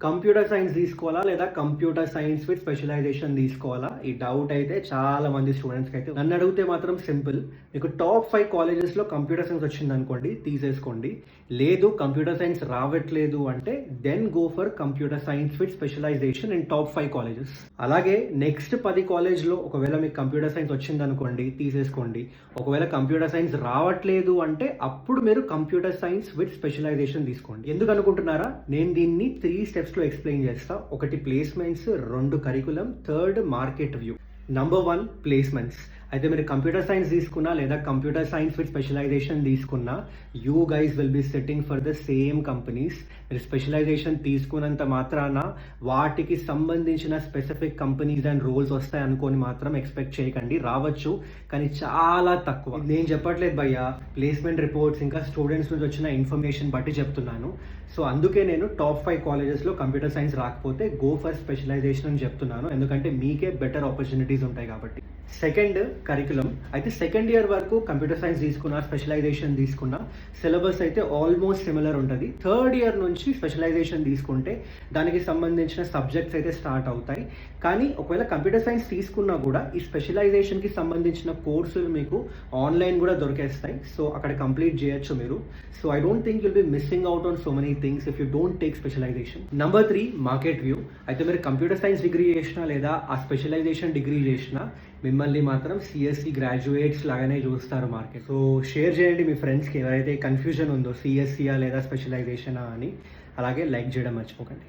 Computer science తీసుకోవాలా లేదా computer science with specialisation తీసుకోవాలా? ఈ డౌట్ అయితే చాలా మంది స్టూడెంట్స్‌కి అయితే నన్ను అడిగితే మాత్రం సింపుల్. మీకు టాప్ 5 కాలేజెస్‌లో కంప్యూటర్ సైన్స్ వచ్చిందనుకోండి తీసేసుకోండి. లేదు కంప్యూటర్ సైన్స్ రావట్లేదు అంటే then go for computer science with specialization in top 5 colleges. అలాగే నెక్స్ట్ 10 కాలేజ్‌లో ఒకవేళ మీకు కంప్యూటర్ సైన్స్ వచ్చిందనుకోండి తీసేసుకోండి. ఒకవేళ కంప్యూటర్ సైన్స్ రావట్లేదు అంటే అప్పుడు మీరు కంప్యూటర్ సైన్స్ విత్ స్పెషలైజేషన్ తీసుకోండి. ఎందుకు అనుకుంటున్నారా? నేను దీన్ని 3 స్టెప్స్‌లో ఎక్స్‌ప్లెయిన్ చేస్తా. ఒకటి placements, 2 curriculum, third market view. Number 1 placements. అయితే మీరు కంప్యూటర్ సైన్స్ తీసుకున్నా లేదా కంప్యూటర్ సైన్స్ విత్ స్పెషలైజేషన్ తీసుకున్నా you guys will be sitting for the same companies. మీరు స్పెషలైజేషన్ తీసుకున్నంత మాత్రాన వాటికి సంబంధించిన స్పెసిఫిక్ కంపెనీస్ అండ్ రోల్స్ వస్తాయి అనుకొని మాత్రం ఎక్స్పెక్ట్ చేయకండి. రావచ్చు కానీ చాలా తక్కువ. నేను చెప్పట్లేదు భయ్యా, ప్లేస్మెంట్ రిపోర్ట్స్ ఇంకా స్టూడెంట్స్ నుంచి వచ్చిన ఇన్ఫర్మేషన్ బట్టి చెప్తున్నాను. సో అందుకే నేను టాప్ 5 కాలేజెస్లో కంప్యూటర్ సైన్స్ రాకపోతే గో ఫర్ స్పెషలైజేషన్ అని చెప్తున్నాను, ఎందుకంటే మీకే బెటర్ ఆపర్చునిటీస్ ఉంటాయి కాబట్టి. Second curriculum. అయితే సెకండ్ ఇయర్ వరకు కంప్యూటర్ సైన్స్ తీసుకున్నా స్పెషలైజేషన్ తీసుకున్నా సిలబస్ అయితే ఆల్మోస్ట్ సిమిలర్ ఉంటుంది. థర్డ్ ఇయర్ నుంచి స్పెషలైజేషన్ తీసుకుంటే దానికి సంబంధించిన సబ్జెక్ట్స్ అయితే స్టార్ట్ అవుతాయి. కానీ ఒకవేళ కంప్యూటర్ సైన్స్ తీసుకున్నా కూడా ఈ స్పెషలైజేషన్కి సంబంధించిన కోర్సులు మీకు ఆన్లైన్ కూడా దొరికేస్తాయి. సో అక్కడ కంప్లీట్ చేయొచ్చు మీరు. So I don't think you'll be missing out on so many things if you don't take specialization. Number 3 market view. అయితే మీరు కంప్యూటర్ సైన్స్ డిగ్రీ చేసినా లేదా ఆ స్పెషలైజేషన్ డిగ్రీ చేసినా మిమ్మల్ని మాత్రం సిఎస్సి గ్రాడ్యుయేట్స్ లాగానే చూస్తారు మార్కెట్. సో షేర్ చేయండి మీ ఫ్రెండ్స్కి ఎవరైతే కన్ఫ్యూజన్ ఉందో సిఎస్సియా లేదా స్పెషలైజేషనా అని. అలాగే లైక్ చేయడం మర్చిపోకండి.